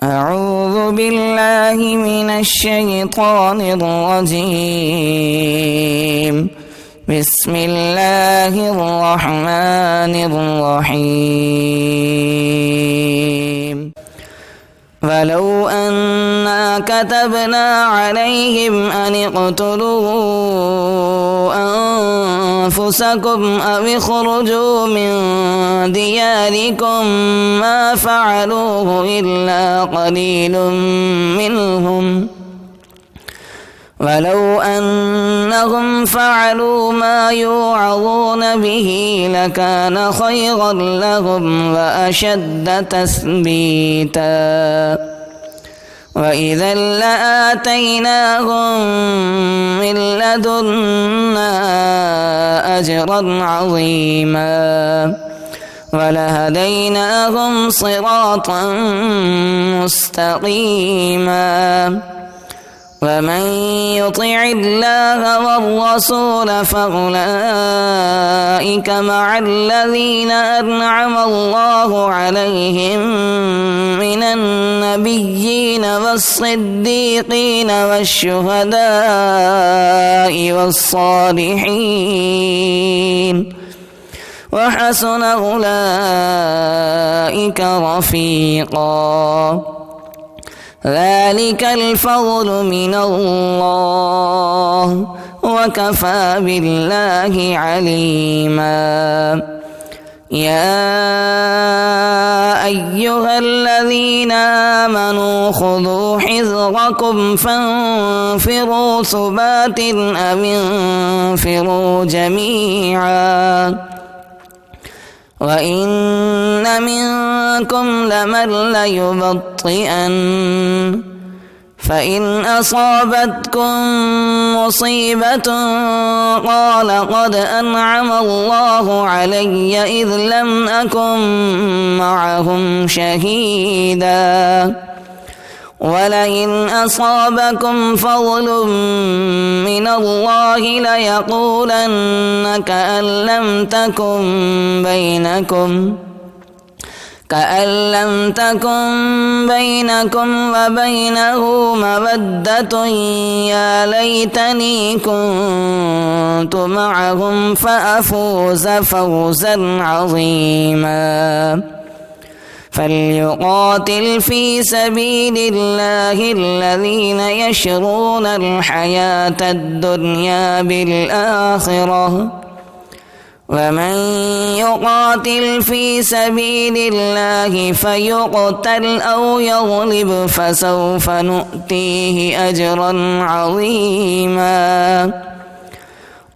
أعوذ بالله من الشيطان الرجيم بسم الله الرحمن الرحيم ولو أنا كتبنا عليهم أن اقتلوا أنفسكم أو اخرجوا من دياركم ما فعلوه إلا قليل منهم ولو أنهم فعلوا ما يوعظون به لكان خيرا لهم وأشد تثبيتا وإذا لآتيناهم من لدنا أجرا عظيما ولهديناهم صراطا مستقيما ومن يطع الله والرسول فأولئك مع الذين أنعم الله عليهم من النبيين والصديقين والشهداء والصالحين وحسن أولئك رفيقا ذلك الفضل من الله وكفى بالله عليما يا أيها الذين آمنوا خذوا حذركم فانفروا ثبات أو انفروا جميعا وإن منكم لمن ليبطئن فإن أصابتكم مصيبة قال قد أنعم الله علي إذ لم أكن معهم شهيدا ولئن أصابكم فضل من الله ليقولن كأن لم تكن بينكم وبينه مودة يا ليتني كنت معهم فأفوز فوزا عظيما فليقاتل في سبيل الله الذين يشرون الحياة الدنيا بالآخرة ومن يقاتل في سبيل الله فيقتل أو يغلب فسوف نؤتيه أجرا عظيما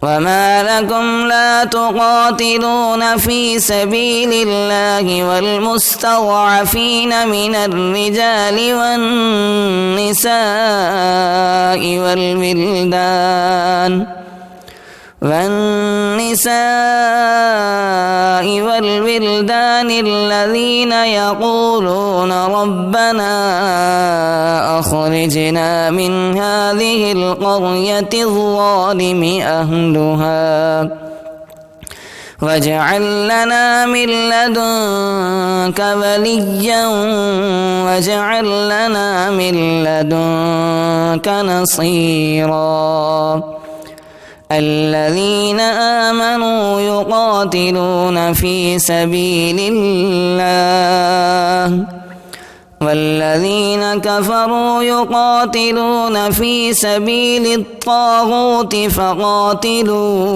وما لكم لا تقاتلون في سبيل الله والمستضعفين من الرجال والنساء والولدان الذين يقولون ربنا أخرجنا من هذه القرية الظالم أهلها واجعل لنا من لدنك وليا واجعل لنا من لدنك نصيرا الذين آمنوا يقاتلون في سبيل الله والذين كفروا يقاتلون في سبيل الطاغوت فقاتلوا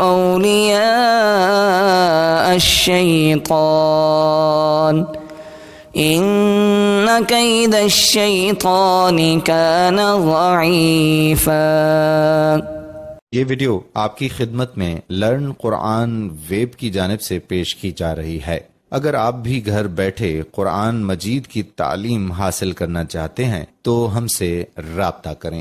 أولياء الشيطان إن كيد الشيطان كان ضعيفا। ये वीडियो आपकी खिदमत में लर्न कुरान वेब की जानिब से पेश की जा रही है। अगर आप भी घर बैठे कुरान मजीद की तालीम हासिल करना चाहते हैं तो हमसे राब्ता करें।